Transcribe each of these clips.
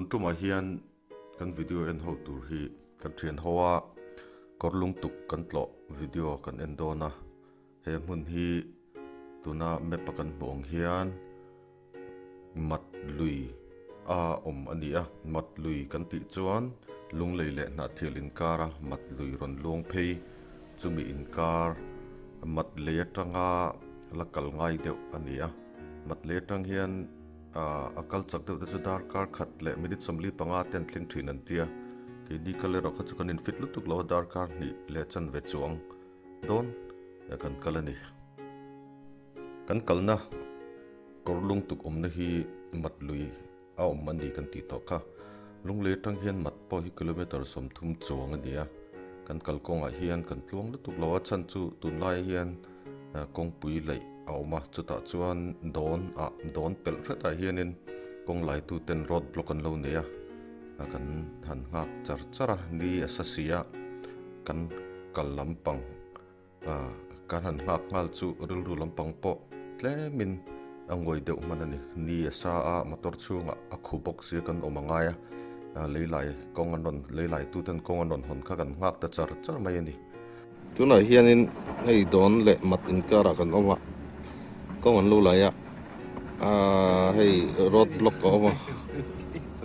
tuma hian kan video en ho tur hi kan thian hoa korlung tuk kan tlo video kan endona he mun hi tuna mepa kan bong hian mat lui a ania mat lui kan ti chuan lung leile na thilin kara mat lui ron lung phei chumi in kar mat le tanga lakal ngai deuh ania mat le tang hian akal chak deuh chu dar kar khat le minute somli panga ten thling thin an tia ke ni kale ro kha chu kan in fit lutuk lo dar kar ni le chan ve chuang don kan kalani kan kalna korlung tuk omna hi mat lui a mani kan ti to kha lung le tang hian mat po hi kilometer som thum chuang ania kan kalkonga hian kan tlung lutuk lo a chan chu tun lai hian kong pui lei auma chuta chuan don pel thata hianin kong lai tu ten road block an lo nia kan han ngak chara ni asasia kan kal lampang kan han ngak ngal chu ru lampang po tlemin angoi deuh manani ni asa a motor chunga a khubok sia kan omangaya leilai kong anon leilai tu ten kong anon hon kha kan ngak ta char mai ani tuna hianin hei don le mat in kara kan oma kong an lo lai a hei road block oma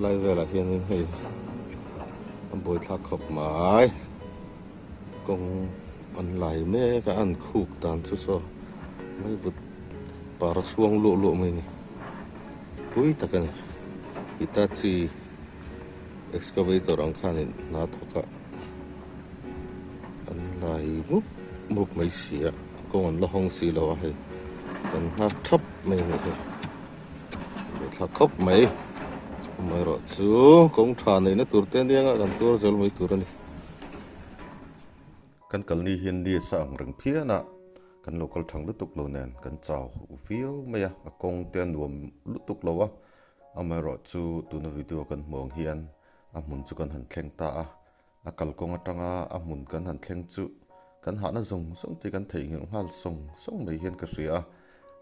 lai vela hianin hei an boi thla khop mai kong an lai me ka an khuk tan chu so mai but para suang lo mai ni pui takani Hitachi excavator ang khanin na thoka an lai mup mai sia kong an lohong si lo a hei kan ha thop mai ni thla khop mai ro chu kong tha nei na tur ten yang kan tur jol mai tur ani kan kalni hian ni sang reng phiana kan local thang lutuk lo nen kan chaw feel maya akong ten nuam lutuk lo wa amaro chu tuna video kan mong hian amun chu kan han thleng ta a kal kong atanga amun kan han thleng chu kan ha na zong ti kan thei ngeng hal song mai hian ka ria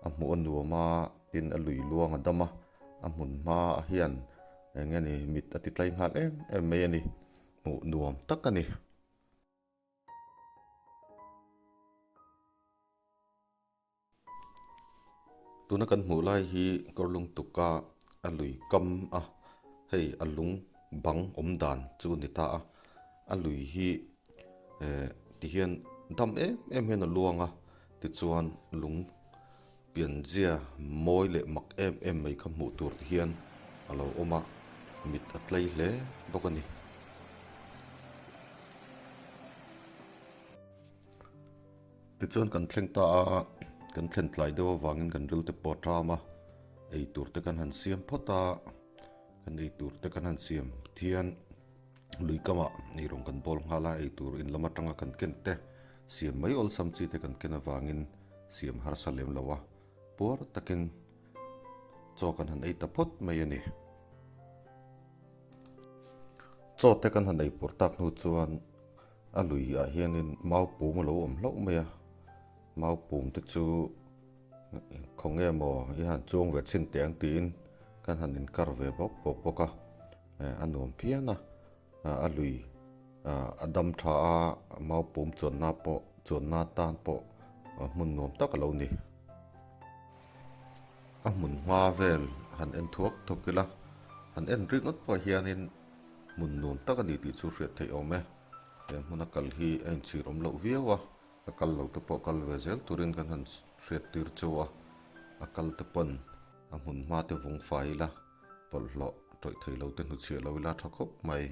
amu anuama tin alui luang adama amun ma hian engani mit atitlai ngal em mai ani mu nuam takani tuna kan mulai hi korlung tuka alui kam hei alung bang omdan chu ni ta alui hi ti hian dam em hen luanga ti chuan lung pian zia moi le mak em mai kha mu tur hian alo oma mit atlai le bokani ti chuan kan thleng ta kan thlen tlai dewa wangin kan ril te po trama ei tur te kan han siam phota kan ei tur te kan han siam thian lui kama nei rong kan bol ngala ei tur in lama tanga kan kente siam mai ol sam chi te kan kena wangin siam har salem lawa por takin cho kan han ei ta phot mai ani cho te kan han ei por tak nu chuan a lui a hianin mau pu mo lo om lo mai mau pum te chu khong emo i han chung ve chin tiang tin kan han in kar ve bok ka anom piana a lui adam tha mau pum chon na tan po mun nom tak lo ni a mun hwa vel han en thuak thokila han en ringot po hianin mun nom tak ani ti chu hriat thei ome munakal hi en chirom lo viawa akal lo te po kal vezel turin kan han hriat tir chuwa akal te pon amun ma te vung faila pol lo toi thei lo te nu che lo ila thakop mai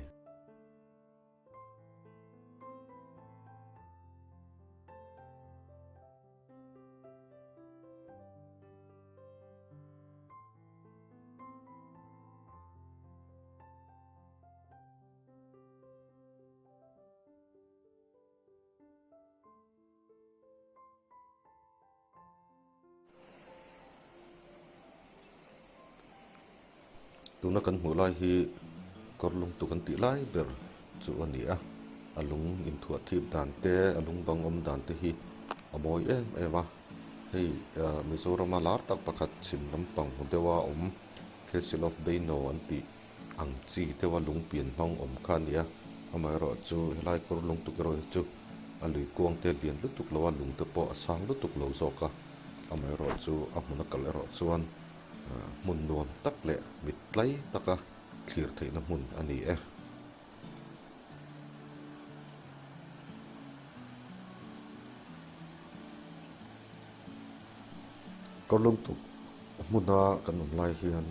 tuna kan mulai hi korlung tu kan ti lai ber chu ani alung in thua thip dan te alung bang om dan te hi amoi ema hei Mizoram lar tak pakhat chim lampang dewa Council of Beino anti ang chi te wa lung pian hong om khan nia amai ro chu helai kor lung tuk ro chu alui kuang te lian lutuk lo wa lung te po sang lutuk lo zo ka amai ro chu a hmuna kal ro chuan mun nuam tak le mit tlai taka thlir theina mun ani e kor lung tuk muna kan lai hian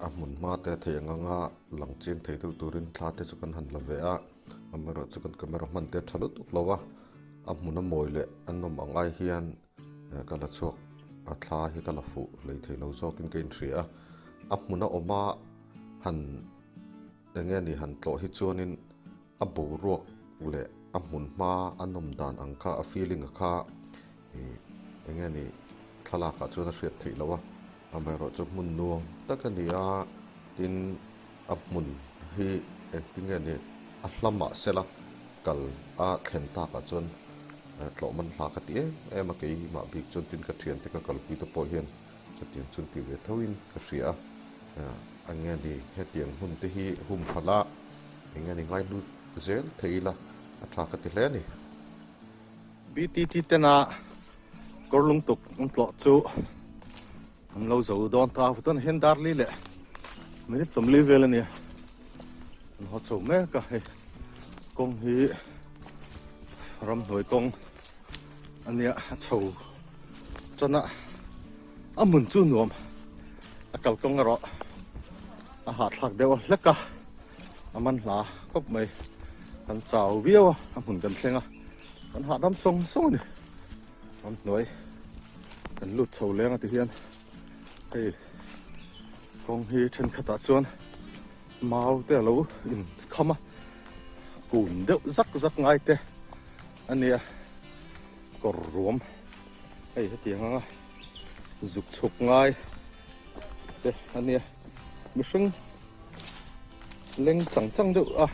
a mun ma te thenganga nga lang chen thei tu turin thla te chu kan han la ve a amaro chu kan camera man te thalu tuk lowa a mun a moi le an nom angai hian kala chok a thla hi kala fu lei thei lo zo kin kein thria a mun a oma hanenge ni han tlo hi chuanin a bo ruak le a mun ma anom dan angkha a feeling a kha enge ni thala ka chuan a hriat thei lowa amai ro chu mun nuang takania tin a mun hi acting ani a hlama sela kal a thlen ta ka chuan tlo man hla ka ti em a kei ma bik chun tin ka thian te ka kal pi to po hian chutian chun pi ve thoin ka hria anga ni hetiang hun te hi hum phala enga ni ngai lu zel theila a tha ka ti hle ni btt tena korlung tuk tlo chu am lo zo don ta futan hen dar li le minute som li vel ani ho chu me ka he kong hi ram noi kong ania chou chana amun chu nuam akal kong ro a ha thak dewa leka aman hla kop mai kan chau viawa amun kan thlenga kan ha dam song song ni ram noi kan lut chou lenga ti hian hey kong hi chen khata chuan mau te lo in khama kun deuh zak zak ngai te ania kor ruam hey hetianga zuk chuk ngai te ania mi hring leng chang chang deuh a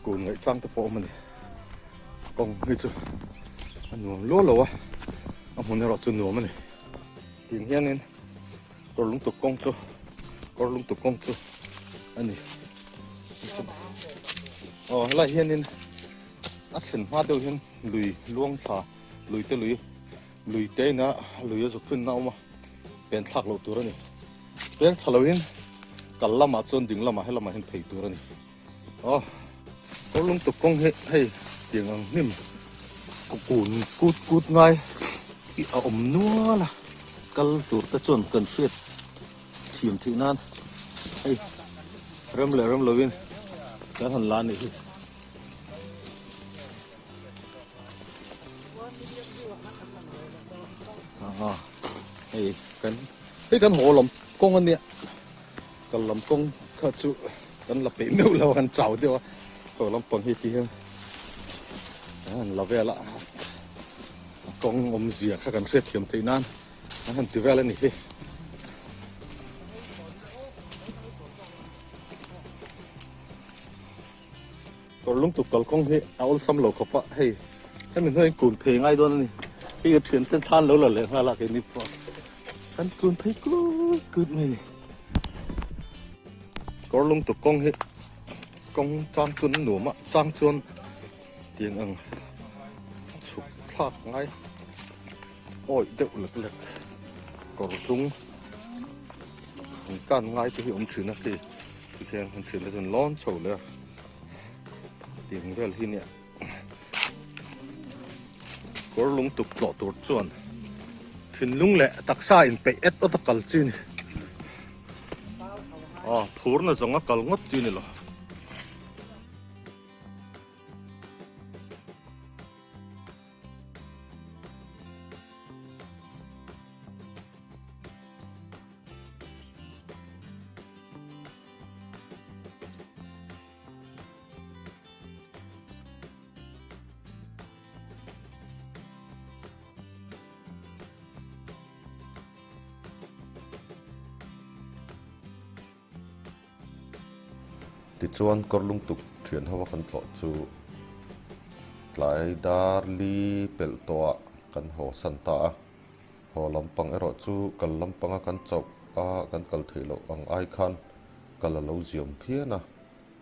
kun ngai chang te po mani kong hi chu anuam lo lo a amun ro chu nuam ani ting hianin kor lung tuk kong chu ani lai hianin a thlen ma deuh hian lui luang thla lui te na lui a zuk fin na oma pen thlak lo tur ani pen thaloin kal lama chon ding lama helama hin phei tur ani kor lung tuk kong hei tiang ang nim kun kut ngai i a om nuala kal tur ta chon kan hriat thiam thi nan hey ram lovin kan han lan ni hey kan ho lom kong ania kan lam kong kha chu kan la pe meu lo kan chau dewa ho lam pang hi ti hen an la vela kong om zia kha kan hriat thiam thi nan han ti vela ni hi kor lung tuk kal kong hi aul sam lo khopa hei kan noi kun phe ngai don ni hi ga thien ten than lo la le hala ke ni po kan kun phe good me ni kor lung tuk kong hi kong chang chun nu ma chang chun tiang ang chuk thak ngai oi deuh lek kor lung kan ngai ti om thina ti khen han thina ton lon chou le tiếng vel hi nè kor lung tuk tlo tur chuan thin lung le taksa in pe et o takal chin phur na zonga kal ngot chin lo ti chuan kor lung tuk thian hawa kan tlo chu tlai dar li pel to kan ho san ta ho lampang ero chu kal lampanga kan chop a kan kal theilo ang ai khan kala lo ziom phia na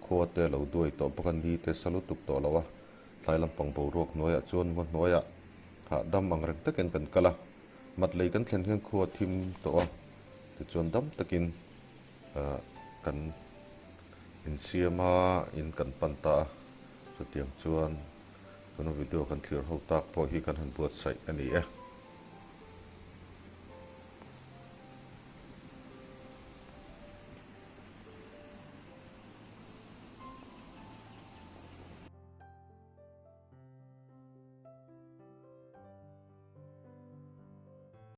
khuwa te lo duai to pakan hi te salutuk to lawa thlai lampang bo rok noya chuan ngo noya ha dam ang reng taken kan kala mat lei kan thlen hian khuwa thim to a ti chuan dam takin kan in siama in kan panta chu tiang chuan tuna video kan thlir ho tak po hi kan han buat sai ani e